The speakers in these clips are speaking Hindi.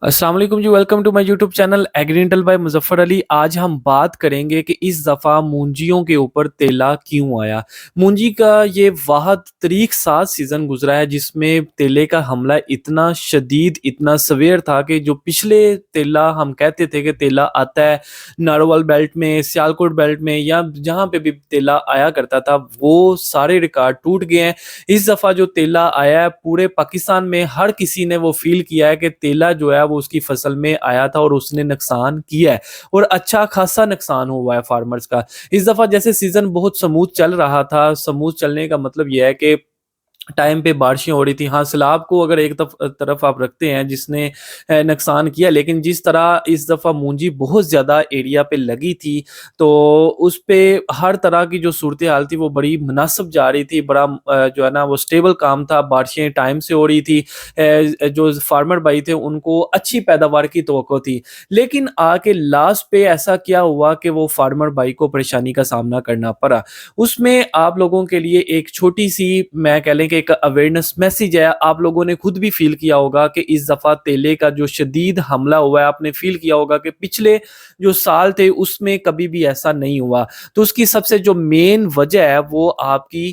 अस्सलाम वालेकुम जी, welcome to my YouTube channel एग्रीडेंटल बाय मुजफ्फर अली। आज हम बात करेंगे कि इस दफ़ा मूंजियों के ऊपर तेला क्यों आया। मूंजी का ये वाहद तरीक साथ सीज़न गुजरा है जिसमें तेले का हमला इतना शदीद, इतना सवेयर था कि जो पिछले तेला हम कहते थे कि तेला आता है नारोवाल बेल्ट में, सियालकोट बेल्ट में या जहाँ पे भी तेला आया करता था, वो सारे रिकॉर्ड टूट गए हैं। इस दफ़ा जो तेला आया है पूरे पाकिस्तान में हर किसी ने वो फील किया है कि तेला जो है वो उसकी फसल में आया था और उसने नुकसान किया है और अच्छा खासा नुकसान हुआ है फार्मर्स का। इस दफ़ा जैसे सीज़न बहुत स्मूथ चल रहा था, स्मूथ चलने का मतलब ये है कि टाइम पे बारिशें हो रही थी। हाँ, सैलाब को अगर एक तरफ आप रखते हैं जिसने नुकसान किया, लेकिन जिस तरह इस दफ़ा मूंजी बहुत ज़्यादा एरिया पे लगी थी, तो उस पे हर तरह की जो सूरत-ए-हाल थी वो बड़ी मुनासिब जा रही थी। बड़ा जो है ना वो स्टेबल काम था, बारिशें टाइम से हो रही थी। जो फार्मर भाई थे उनको अच्छी पैदावार की तवक्को थी। लेकिन आके लास्ट पे ऐसा क्या हुआ कि वो फार्मर भाई को परेशानी का सामना करना पड़ा। उसमें आप लोगों के लिए एक छोटी-सी मैं कह लें कि एक अवेयरनेस मैसेज है। आप लोगों ने खुद भी फ़ील किया होगा कि इस दफ़ा तेले का जो शदीद हमला हुआ है, आपने फ़ील किया होगा कि पिछले जो साल थे उसमें कभी भी ऐसा नहीं हुआ। तो उसकी सबसे जो मेन वजह है वो आपकी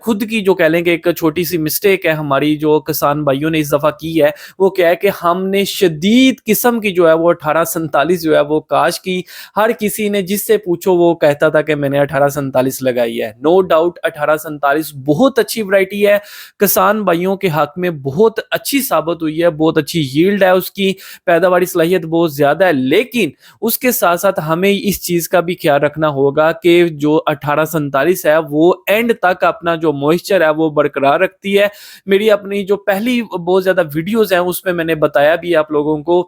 खुद की जो कह लें कि एक छोटी-सी मिस्टेक है हमारी जो किसान भाइयों ने इस दफ़ा की है, वो क्या है कि हमने शदीद किस्म की जो है वो 1847 जो है वो काश की। हर किसी ने जिससे पूछो वो कहता था कि मैंने 1847 लगाई है। नो डाउट 1847 बहुत अच्छी वैरायटी है, किसान भाइयों के हक में बहुत अच्छी साबित हुई है, बहुत अच्छी यील्ड है उसकी, पैदावारी सलाहियत बहुत ज़्यादा है। लेकिन उसके साथ-साथ हमें इस चीज़ का भी ख्याल रखना होगा कि जो 1847 है वो एंड तक अपना जो मॉइस्चर है वो बरकरार रखती है। मेरी अपनी जो पहली बहुत ज़्यादा वीडियोज़ हैं उसमें मैंने बताया भी है आप लोगों को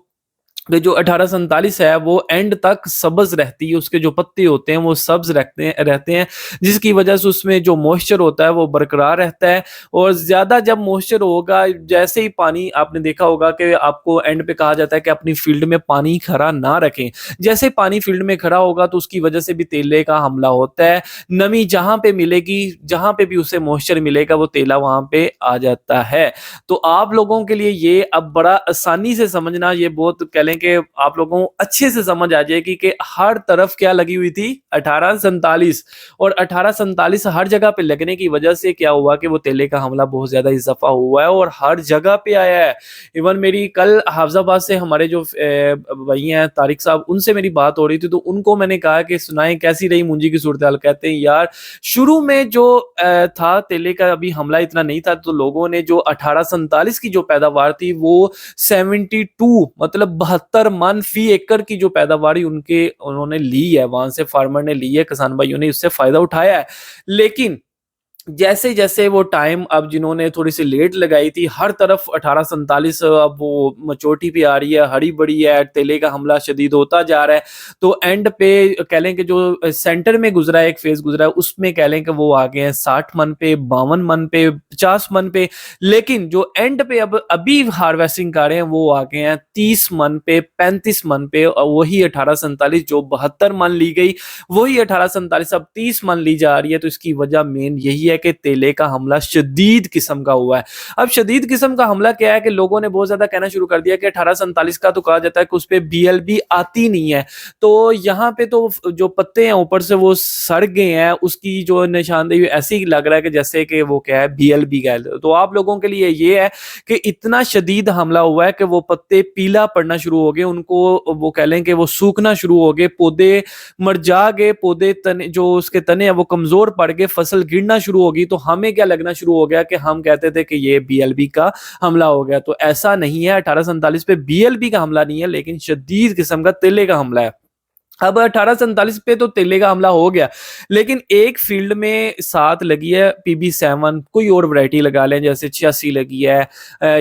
कि जो 1847 है वो एंड तक सब्ज़ रहती है, उसके जो पत्ते होते हैं वो सब्ज़ रहते हैं, जिसकी वजह से उसमें जो मॉइस्चर होता है वो बरकरार रहता है। और ज़्यादा जब मॉइस्चर होगा, जैसे ही पानी आपने देखा होगा कि आपको एंड पे कहा जाता है कि अपनी फील्ड में पानी खड़ा ना रखें। जैसे ही पानी फील्ड में खड़ा होगा तो उसकी वजह से भी तेले का हमला होता है। नमी जहाँ पे मिलेगी, जहाँ पे भी उसे मॉइस्चर मिलेगा वो तेला वहाँ पे आ जाता है। तो आप लोगों के लिए ये अब बड़ा आसानी से समझना, ये बहुत कह लें कि आप लोगों को अच्छे से समझ आ जाएगी कि हर तरफ क्या लगी हुई थी 1847। और 1847 हर जगह पे लगने की वजह से क्या हुआ कि वो तेले का हमला बहुत ज्यादा इस दफा हुआ है और हर जगह पे आया है। इवन मेरी कल हाफजाबाद से हमारे जो भाई हैं तारिक साहब, उनसे मेरी बात हो रही थी तो उनको मैंने कहा कि सुनाएं कैसी रही मुंजी की सूरत हाल। कहते हैं यार शुरू में जो था तेले का अभी हमला इतना नहीं था, तो लोगों ने जो 1847 की जो पैदावार थी वो 72 मतलब 72 मन फी एकड़ की जो पैदावारी उन्होंने ली है, वहां से फार्मर ने ली है, किसान भाइयों ने उससे फायदा उठाया है। लेकिन जैसे-जैसे वो टाइम अब जिन्होंने थोड़ी-सी लेट लगाई थी, हर तरफ 1847 अब वो मचोटी पे आ रही है, हरी-भरी है, तेले का हमला शदीद होता जा रहा है। तो एंड पे कह लें कि जो सेंटर में गुज़रा है, एक फ़ेज़ गुज़रा है, उसमें कह लें कि वो आ गए हैं 60 मन पे, 52 मन पे, 50 मन पे। लेकिन जो एंड पे अब अभी हार्वेस्टिंग कर रहे हैं, वो आ गए हैं 30 मन पे, 35 मन पे और वही 1847 जो 72 मन ली गई, वही 1847 अब 30 मन ली जा रही है। तो इसकी वजह मेन यही है कि तेले का हमला शदीद किस्म का हुआ है। अब शदीद किस्म का हमला क्या है कि लोगों ने बहुत ज्यादा कहना शुरू कर दिया कि 1847 का तो कहा जाता है कि उस पे बीएलबी आती नहीं है। तो यहाँ पे तो जो पत्ते हैं ऊपर से वो सड़ गए हैं, उसकी जो निशानदेही ऐसी ही लग रहा है कि जैसे कि वो क्या है बीएलबी का है। तो आप लोगों के लिए ये है कि इतना शदीद हमला हुआ है कि वो पत्ते पीला पड़ना शुरू हो गए, उनको वो कह लें कि वो सूखना शुरू हो गए, पौधे मुरझा गए, पौधे तने जो उसके तने हैं वो कमजोर पड़ गए, फसल गिरना शुरू होगी। तो हमें क्या लगना शुरू हो गया कि हम कहते थे कि ये बीएलबी का हमला हो गया। तो ऐसा नहीं है, 1847 पे बीएलबी का हमला नहीं है, लेकिन शदीद किस्म का तेले का हमला है। अब 1847 पे तो तेले का हमला हो गया, लेकिन एक फील्ड में साथ लगी है PB7, कोई और वैरायटी लगा लें जैसे 86 लगी है,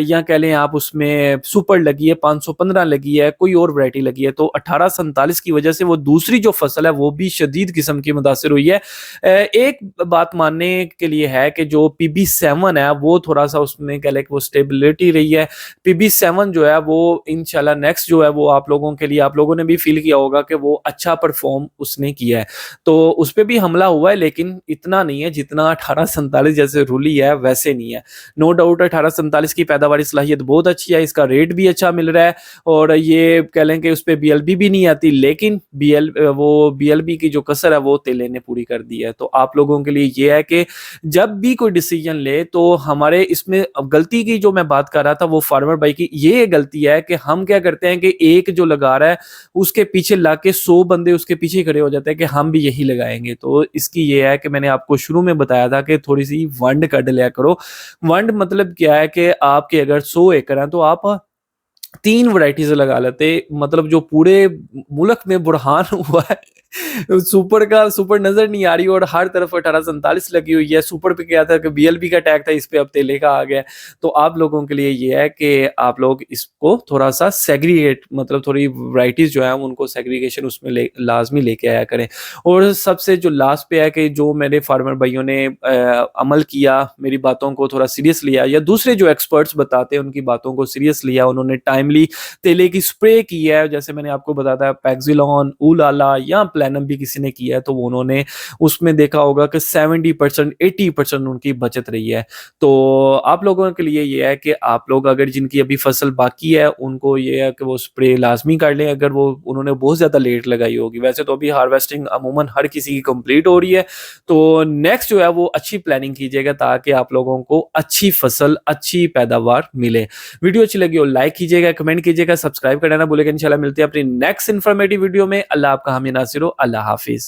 या कह लें आप उसमें सुपर लगी है, 515 लगी है, कोई और वैरायटी लगी है। तो 1847 की वजह से वो दूसरी जो फसल है वो भी शदीद किस्म की मुतासिर हुई है। एक बात मानने के लिए है कि जो PB7 है वो थोड़ा सा उसमें कह लें कि वो स्टेबिलिटी रही है। PB7 जो है वो इंशाल्लाह नेक्स्ट जो है वो आप लोगों के लिए, आप लोगों ने भी फील किया होगा कि वो अच्छा परफॉर्म उसने किया है। तो उस पे भी हमला हुआ है, लेकिन इतना नहीं है जितना 1847 जैसे रूली है वैसे नहीं है। नो डाउट 1847 की पैदावारी सलाहियत बहुत अच्छी है, इसका रेट भी अच्छा मिल रहा है और ये कह लें कि उस पे बीएलबी भी नहीं आती, लेकिन बीएलबी की जो कसर है वो तेले ने पूरी कर दी है। तो आप लोगों के लिए ये है कि जब भी कोई डिसीजन ले तो हमारे इसमें अब गलती की जो मैं बात कर रहा था वो फार्मर भाई की ये गलती है कि हम क्या करते हैं कि एक जो लगा रहा है उसके पीछे लाके 100 बंदे उसके पीछे खड़े हो जाते हैं कि हम भी यही लगाएंगे। तो इसकी ये है कि मैंने आपको शुरू में बताया था कि थोड़ी सी वंड कट लिया करो। वंड मतलब क्या है कि आपके अगर 100 एकड़ हैं तो आप 3 वैराइटीज़ लगा लेते, मतलब जो पूरे मुल्क में बुरहान हुआ है। सुपर नज़र नहीं आ रही और हर तरफ 1847 लगी हुई है। सुपर पे क्या था कि बीएलबी का टैग था, इस पे अब तेले का आ गया है। तो आप लोगों के लिए ये है कि आप लोग इसको थोड़ा-सा सेग्रीगेट, मतलब थोड़ी वैराइटीज़ जो है उनको सेग्रीगेशन उसमें लाज़मी लेके आया करें। और सबसे जो लास्ट पे है कि जो मेरे फार्मर भाइयों ने अमल किया, मेरी बातों को थोड़ा सीरियस लिया या दूसरे जो एक्सपर्ट्स बताते हैं उनकी बातों को सीरियस लिया, उन्होंने टाइमली तेले की स्प्रे की है, जैसे मैंने आपको बताया था पैक्सिलॉन, ऊलाला या प्लेनम भी किसी ने किया है, तो उन्होंने उसमें देखा होगा कि 70% 80% उनकी बचत रही है। तो आप लोगों के लिए ये है कि आप लोग अगर जिनकी अभी फसल बाकी है उनको ये है कि वो स्प्रे लाजमी कर लें, अगर वो उन्होंने बहुत ज़्यादा लेट लगाई होगी। वैसे तो अभी हार्वेस्टिंग अमूमन हर किसी की कंप्लीट हो रही है, तो नेक्स्ट जो है वो अच्छी प्लानिंग कीजिएगा ताकि आप लोगों को अच्छी फसल, अच्छी पैदावार मिले। वीडियो अच्छी लगी हो लाइक कीजिएगा, कमेंट कीजिएगा, सब्सक्राइब करना ना भूलिएगा। इंशाल्लाह मिलते हैं अपनी नेक्स्ट इन्फॉर्मेटिव वीडियो में। अल्लाह आपका हामी नासिर हो। अल्लाह हाफिज।